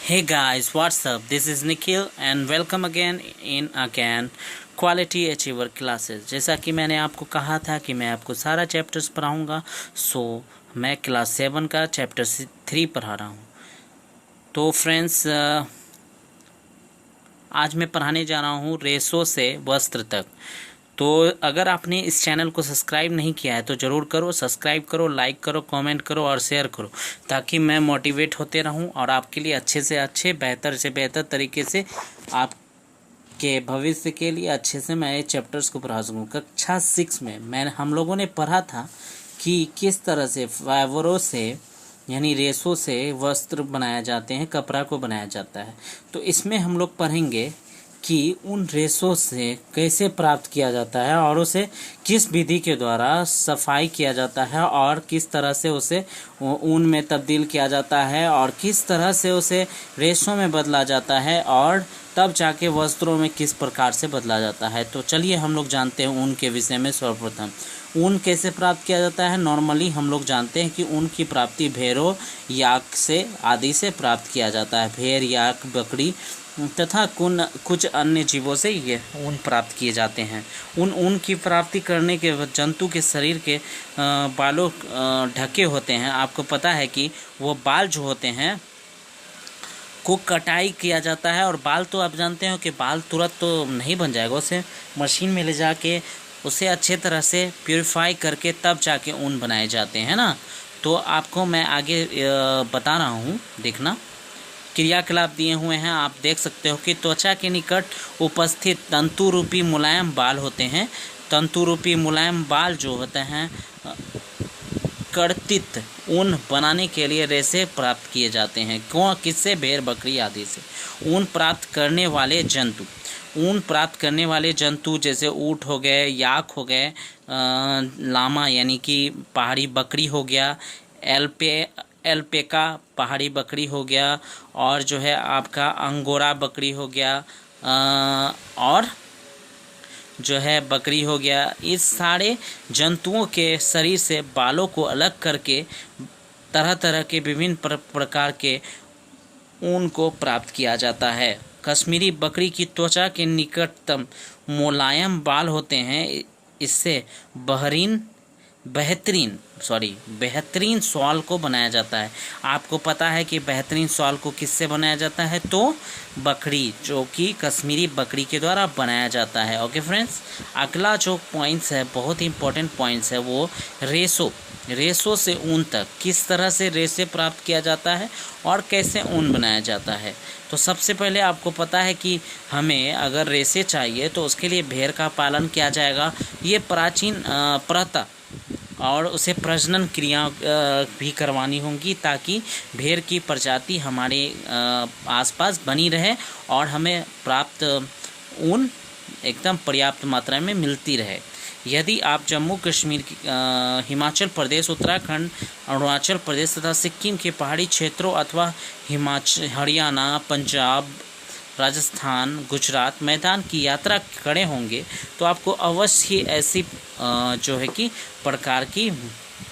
Hey guys, what's up? This is Nikhil and welcome again quality achiever classes. जैसा कि मैंने आपको कहा था कि मैं आपको सारा चैप्टर्स पढ़ाऊंगा, मैं क्लास 7 का चैप्टर 3 पढ़ा रहा हूं। तो फ्रेंड्स, आज मैं पढ़ाने जा रहा हूं रेशों से वस्त्र तक। तो अगर आपने इस चैनल को सब्सक्राइब नहीं किया है तो ज़रूर करो, सब्सक्राइब करो, लाइक करो, कमेंट करो और शेयर करो, ताकि मैं मोटिवेट होते रहूं और आपके लिए अच्छे से अच्छे, बेहतर से बेहतर तरीके से आपके भविष्य के लिए अच्छे से मैं चैप्टर्स को पढ़ा सकूँ। कक्षा 6 में हम लोगों ने पढ़ा था कि किस तरह से फाइबरों से यानी रेशों से वस्त्र बनाया जाते हैं, कपड़ा को बनाया जाता है। तो इसमें हम लोग पढ़ेंगे कि उन रेशों से कैसे प्राप्त किया जाता है और उसे किस विधि के द्वारा सफाई किया जाता है और किस तरह से उसे ऊन में तब्दील किया जाता है और किस तरह से उसे रेशों में बदला जाता है और तब जाके वस्त्रों में किस प्रकार से बदला जाता है। तो चलिए हम लोग जानते हैं ऊन के विषय में। सर्वप्रथम ऊन कैसे प्राप्त किया जाता है। नॉर्मली हम लोग जानते हैं कि ऊन की प्राप्ति भेड़ों, याक से आदि से प्राप्त किया जाता है। भेड़, याक, बकरी तथा कुछ अन्य जीवों से ये ऊन प्राप्त किए जाते हैं। ऊन की प्राप्ति करने के जंतु के शरीर के बालों ढके होते हैं। आपको पता है कि वो बाल जो होते हैं को कटाई किया जाता है, और बाल तो आप जानते हो कि बाल तुरंत तो नहीं बन जाएगा, उसे मशीन में ले जाके उसे अच्छे तरह से प्योरीफाई करके तब जाके ऊन बनाए जाते हैं ना। तो आपको मैं आगे बता रहा हूँ, देखना। क्रियाकलाप दिए हुए हैं, आप देख सकते हो कि त्वचा के निकट उपस्थित तंतु रूपी मुलायम बाल होते हैं। तंतु रूपी मुलायम बाल जो होते हैं कर्तित ऊन बनाने के लिए रेशे प्राप्त किए जाते हैं। किससे? भेड़, बकरी आदि से। ऊन प्राप्त करने वाले जंतु जैसे ऊँट हो गए, याक हो गए, लामा यानी कि पहाड़ी बकरी हो गया, एल्पेका पहाड़ी बकरी हो गया, और जो है आपका अंगोरा बकरी हो गया, और जो है बकरी हो गया। इस सारे जंतुओं के शरीर से बालों को अलग करके तरह तरह के विभिन्न प्रकार के ऊन को प्राप्त किया जाता है। कश्मीरी बकरी की त्वचा के निकटतम मुलायम बाल होते हैं। इससे बेहतरीन शॉल को बनाया जाता है। आपको पता है कि बेहतरीन शॉल को किससे बनाया जाता है? तो बकरी, जो कि कश्मीरी बकरी के द्वारा बनाया जाता है। ओके फ्रेंड्स, अगला जो पॉइंट्स है, बहुत ही इंपॉर्टेंट पॉइंट्स है, वो रेशों से ऊन तक किस तरह से रेशे प्राप्त किया जाता है और कैसे ऊन बनाया जाता है। तो सबसे पहले आपको पता है कि हमें अगर रेशे चाहिए तो उसके लिए भेड़ का पालन किया जाएगा। ये प्राचीन प्रथा और उसे प्रजनन क्रिया भी करवानी होंगी, ताकि भेड़ की प्रजाति हमारे आसपास बनी रहे और हमें प्राप्त ऊन एकदम पर्याप्त मात्रा में मिलती रहे। यदि आप जम्मू कश्मीर, हिमाचल प्रदेश, उत्तराखंड, अरुणाचल प्रदेश तथा सिक्किम के पहाड़ी क्षेत्रों अथवा हरियाणा, पंजाब, राजस्थान, गुजरात मैदान की यात्रा करे होंगे तो आपको अवश्य ही ऐसी जो है कि प्रकार की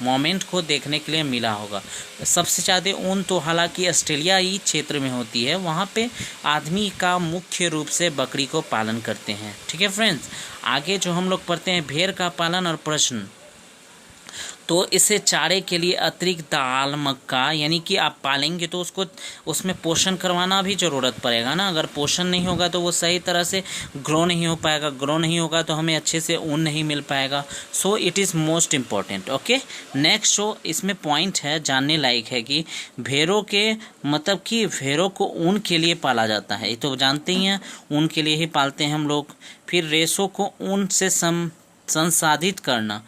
मोमेंट को देखने के लिए मिला होगा। सबसे ज़्यादा ऊन तो हालांकि ऑस्ट्रेलियाई क्षेत्र में होती है, वहाँ पे आदमी का मुख्य रूप से बकरी को पालन करते हैं। ठीक है फ्रेंड्स, आगे जो हम लोग पढ़ते हैं भेड़ का पालन और प्रजनन। तो इसे चारे के लिए अतिरिक्त दाल, मक्का यानी कि आप पालेंगे तो उसमें पोषण करवाना भी ज़रूरत पड़ेगा ना। अगर पोषण नहीं होगा तो वो सही तरह से ग्रो नहीं हो पाएगा। ग्रो नहीं होगा तो हमें अच्छे से ऊन नहीं मिल पाएगा। So it is most important. Okay, next जो इसमें पॉइंट है जानने लायक है कि भेड़ों को ऊन के लिए पाला जाता है। ये तो जानते ही हैं, ऊन के लिए ही पालते हैं हम लोग। फिर रेशों को ऊन से संसाधित करना।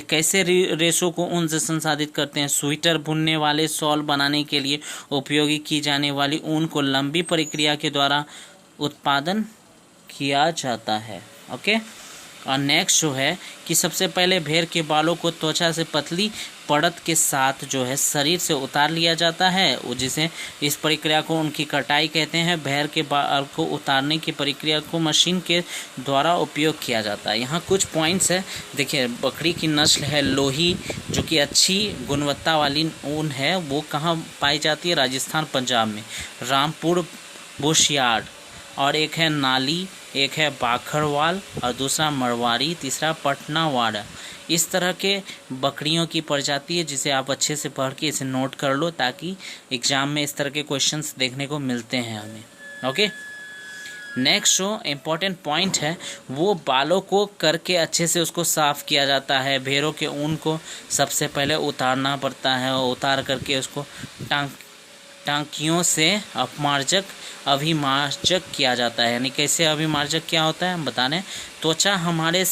कैसे रेशों को ऊन से संसाधित करते हैं? स्वेटर बुनने वाले शॉल बनाने के लिए उपयोगी की जाने वाली ऊन को लंबी प्रक्रिया के द्वारा उत्पादन किया जाता है। ओके, और नेक्स्ट जो है कि सबसे पहले भेड़ के बालों को त्वचा से पतली परत के साथ जो है शरीर से उतार लिया जाता है, वो जिसे इस प्रक्रिया को उनकी कटाई कहते हैं। भेड़ के बाल को उतारने की प्रक्रिया को मशीन के द्वारा उपयोग किया जाता है। यहाँ कुछ पॉइंट्स है, देखिए बकरी की नस्ल है लोही, जो कि अच्छी गुणवत्ता वाली ऊन है। वो कहाँ पाई जाती है? राजस्थान, पंजाब में, रामपुर बुशयार्ड। और एक है नाली, एक है बाखरवाल और दूसरा मरवाड़ी, तीसरा पटनावाड़ा। इस तरह के बकरियों की प्रजाति है, जिसे आप अच्छे से पढ़ के इसे नोट कर लो, ताकि एग्जाम में इस तरह के क्वेश्चंस देखने को मिलते हैं हमें। ओके, नेक्स्ट जो इम्पोर्टेंट पॉइंट है, वो बालों को करके अच्छे से उसको साफ़ किया जाता है। भेड़ों के ऊन को सबसे पहले उतारना पड़ता है, और उतार करके उसको टांकियों से अभिमार्जक किया जाता है। यानी कैसे अभिमार्जक क्या होता है हम बता रहे हैं। त्वचा हमारे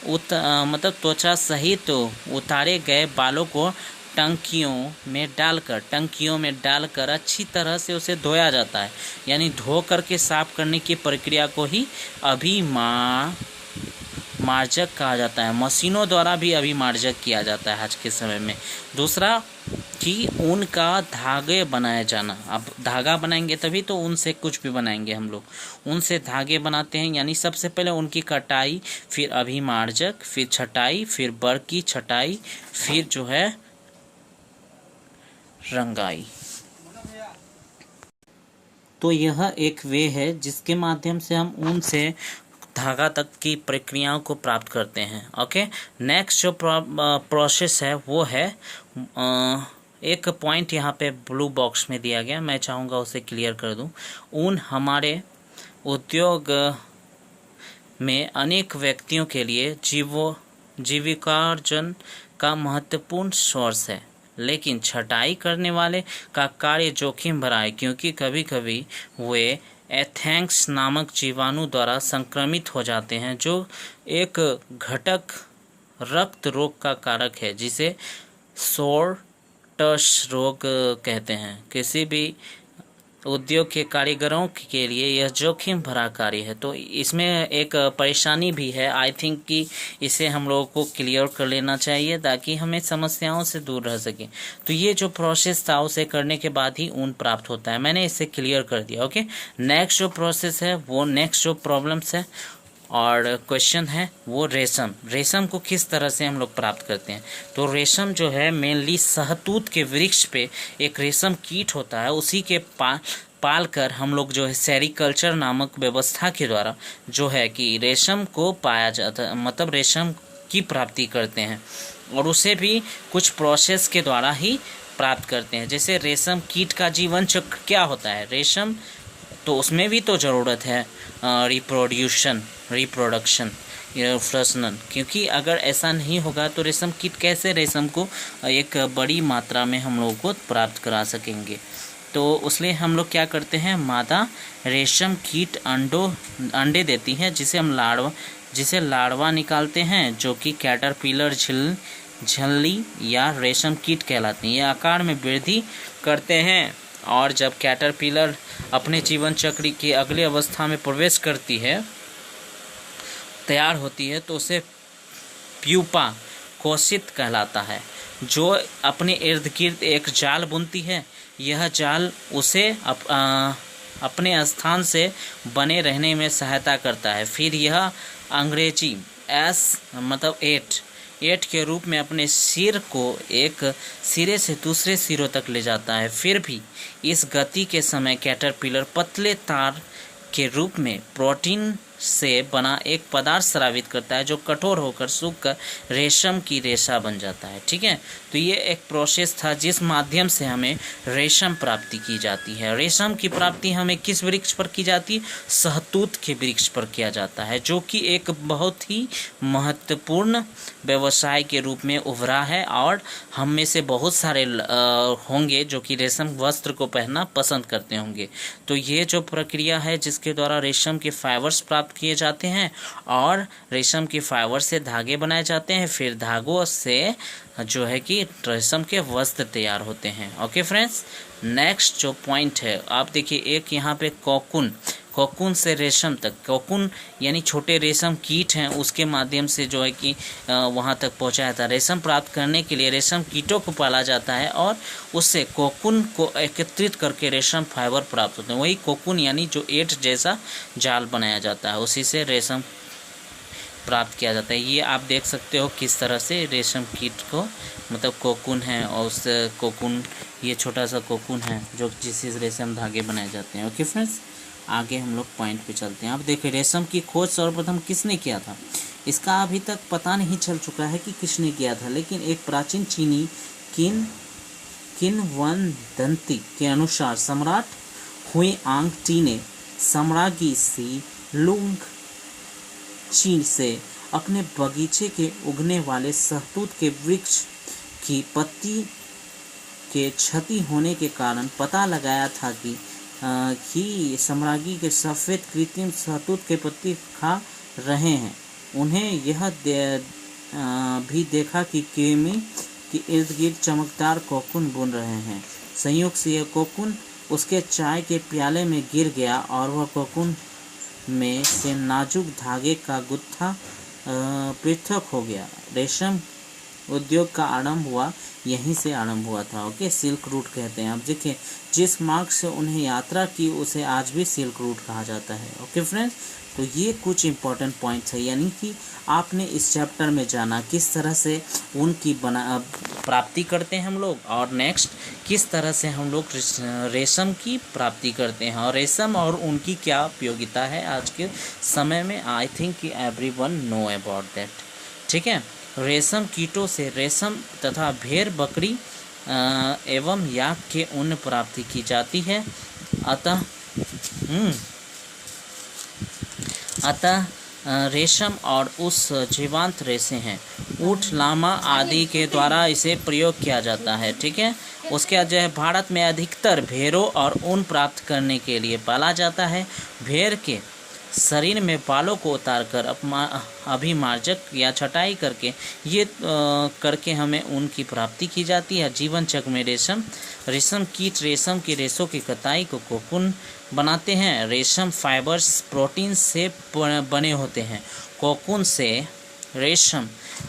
मतलब त्वचा सहित उतारे गए बालों को टंकियों में डालकर अच्छी तरह से उसे धोया जाता है। यानी धो करके साफ करने की प्रक्रिया को ही अभिमार्जक कहा जाता है। मशीनों द्वारा भी अभिमार्जक किया जाता है आज के समय में। दूसरा कि ऊन का धागे बनाया जाना। अब धागा बनाएंगे तभी तो ऊन से कुछ भी बनाएंगे हम लोग। ऊन से धागे बनाते हैं, यानी सबसे पहले उनकी कटाई, फिर अभिमार्जक, फिर छटाई, फिर बर की छटाई, फिर जो है रंगाई। तो यह एक वे है जिसके माध्यम से हम ऊन से धागा तक की प्रक्रियाओं को प्राप्त करते हैं। ओके, नेक्स्ट जो प्रोसेस है वो है एक पॉइंट यहाँ पे ब्लू बॉक्स में दिया गया, मैं चाहूँगा उसे क्लियर कर दूँ। ऊन हमारे उद्योग में अनेक व्यक्तियों के लिए जीविकार्जन का महत्वपूर्ण सोर्स है, लेकिन छटाई करने वाले का कार्य जोखिम भरा है, क्योंकि कभी कभी वे एथेंक्स नामक जीवाणु द्वारा संक्रमित हो जाते हैं, जो एक घटक रक्त रोग का कारक है, जिसे सोरटस रोग कहते हैं। किसी भी उद्योग के कारीगरों के लिए यह जोखिम भरा कार्य है। तो इसमें एक परेशानी भी है, आई थिंक कि इसे हम लोगों को क्लियर कर लेना चाहिए, ताकि हमें समस्याओं से दूर रह सके। तो ये जो प्रोसेस था उसे करने के बाद ही ऊन प्राप्त होता है। मैंने इसे क्लियर कर दिया। ओके, नेक्स्ट जो प्रोसेस है वो, नेक्स्ट जो प्रॉब्लम्स है और क्वेश्चन है वो रेशम को किस तरह से हम लोग प्राप्त करते हैं। तो रेशम जो है मेनली शहतूत के वृक्ष पे एक रेशम कीट होता है, उसी के पाल कर हम लोग जो है सेरिकल्चर नामक व्यवस्था के द्वारा जो है कि रेशम को पाया जाता है, मतलब रेशम की प्राप्ति करते हैं, और उसे भी कुछ प्रोसेस के द्वारा ही प्राप्त करते हैं। जैसे रेशम कीट का जीवन चक्र क्या होता है, रेशम तो उसमें भी तो ज़रूरत है रिप्रोडक्शन या प्रजनन, क्योंकि अगर ऐसा नहीं होगा तो रेशम कीट कैसे रेशम को एक बड़ी मात्रा में हम लोगों को प्राप्त करा सकेंगे। तो उसलिए हम लोग क्या करते हैं, मादा रेशम कीट अंडे देती है, जिसे लार्वा निकालते हैं, जो कि कैटरपिलर झिल्ली या रेशम कीट कहलाती हैं। ये आकार में वृद्धि करते हैं, और जब कैटरपिलर अपने जीवन चक्र की अगली अवस्था में प्रवेश करती है, तैयार होती है, तो उसे प्यूपा कोशित कहलाता है, जो अपने इर्द गिर्द एक जाल बुनती है। यह जाल उसे अपने स्थान से बने रहने में सहायता करता है। फिर यह अंग्रेजी मतलब एट के रूप में अपने सिर को एक सिरे से दूसरे सिरों तक ले जाता है। फिर भी इस गति के समय कैटरपिलर पतले तार के रूप में प्रोटीन से बना एक पदार्थ स्रावित करता है, जो कठोर होकर सूखकर रेशम की रेशा बन जाता है। ठीक है, तो ये एक प्रोसेस था जिस माध्यम से हमें रेशम प्राप्ति की जाती है। रेशम की प्राप्ति हमें किस वृक्ष पर की जाती है, शहतूत के वृक्ष पर किया जाता है, जो कि एक बहुत ही महत्वपूर्ण व्यवसाय के रूप में उभरा है, और हम में से बहुत सारे होंगे जो कि रेशम वस्त्र को पहनना पसंद करते होंगे। तो ये जो प्रक्रिया है जिसके द्वारा रेशम के फाइबर्स प्राप्त किए जाते हैं, और रेशम के फाइबर से धागे बनाए जाते हैं, फिर धागों से जो है कि रेशम के वस्त्र तैयार होते हैं। ओके फ्रेंड्स, नेक्स्ट जो पॉइंट है आप देखिए, एक यहाँ पे कोकून कोकून से रेशम तक, कोकून यानी छोटे रेशम कीट हैं उसके माध्यम से जो है कि वहाँ तक पहुँचाया जाता है। रेशम प्राप्त करने के लिए रेशम कीटों को पाला जाता है और उससे कोकून को एकत्रित करके रेशम फाइबर प्राप्त होते हैं। वही कोकून यानी जो ईंट जैसा जाल बनाया जाता है, उसी से रेशम प्राप्त किया जाता है। ये आप देख सकते हो किस तरह से रेशम कीट को मतलब कोकून है और उस कोकून, ये छोटा सा कोकून है जो जिससे रेशम धागे बनाए जाते हैं। ओके फ्रेंड्स, आगे हम लोग पॉइंट पे चलते हैं। आप देखिए रेशम की खोज सर्वप्रथम किसने किया था? इसका अभी तक पता नहीं चल चुका है कि किसने किया था, लेकिन एक प्राचीन चीनी किंवदंती के अनुसार सम्राट हुएआंग टी ने साम्राज्ञी सी लुंग चीन से अपने बगीचे के उगने वाले सहतूत के वृक्ष की पत्ती के क्षति होने के कारण पता लगाया था कि साम्राज्ञी के सफ़ेद कृत्रिम सहतूत के पत्ती खा रहे हैं। उन्हें यह भी देखा कि कृमि के इर्द गिर्द चमकदार कोकून बुन रहे हैं। संयोग से यह कोकून उसके चाय के प्याले में गिर गया और वह कोकून में से नाजुक धागे का गुत्था पृथक हो गया। रेशम उद्योग का आरंभ हुआ यहीं से आरंभ हुआ था। ओके, सिल्क रूट कहते हैं। अब देखिए जिस मार्ग से उन्हें यात्रा की उसे आज भी सिल्क रूट कहा जाता है। ओके फ्रेंड्स, तो ये कुछ इम्पोर्टेंट पॉइंट्स है, यानी कि आपने इस चैप्टर में जाना किस तरह से उनकी प्राप्ति करते हैं हम लोग, और नेक्स्ट किस तरह से हम लोग रेशम की प्राप्ति करते हैं और रेशम और उनकी क्या उपयोगिता है आज के समय में। आई थिंक कि एवरीवन नो अबाउट दैट। ठीक है, रेशम कीटों से रेशम तथा भेड़, बकरी एवं याक के ऊन प्राप्ति की जाती है। अतः रेशम और उस जीवांत रेशे हैं ऊँट, लामा आदि के द्वारा इसे प्रयोग किया जाता है। ठीक है, उसके बाद जो है भारत में अधिकतर भेड़ों और ऊन प्राप्त करने के लिए पाला जाता है। भेड़ के शरीर में बालों को उतारकर अभिमार्जक या छटाई करके हमें ऊन की प्राप्ति की जाती है। जीवन चक्र में रेशम कीट रेशम के रेशों की कताई को कोकून बनाते हैं। रेशम फाइबर्स प्रोटीन से बने होते हैं। कोकून से रेशम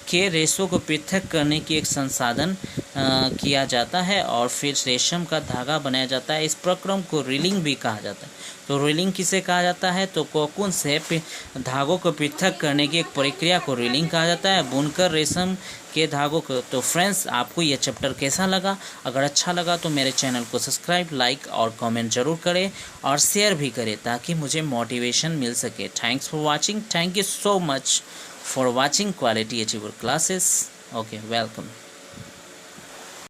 के रेशों को पृथक करने की एक संसाधन किया जाता है और फिर रेशम का धागा बनाया जाता है। इस प्रक्रम को रीलिंग भी कहा जाता है। तो रीलिंग किसे कहा जाता है? तो कोकून से धागों को पृथक करने की एक प्रक्रिया को रीलिंग कहा जाता है। बुनकर रेशम के धागों को। तो फ्रेंड्स, आपको यह चैप्टर कैसा लगा? अगर अच्छा लगा तो मेरे चैनल को सब्सक्राइब, लाइक और कमेंट जरूर करें और शेयर भी करें ताकि मुझे मोटिवेशन मिल सके। Thanks for watching. Thank you so much for watching Quality Achiever classes. Okay, welcome.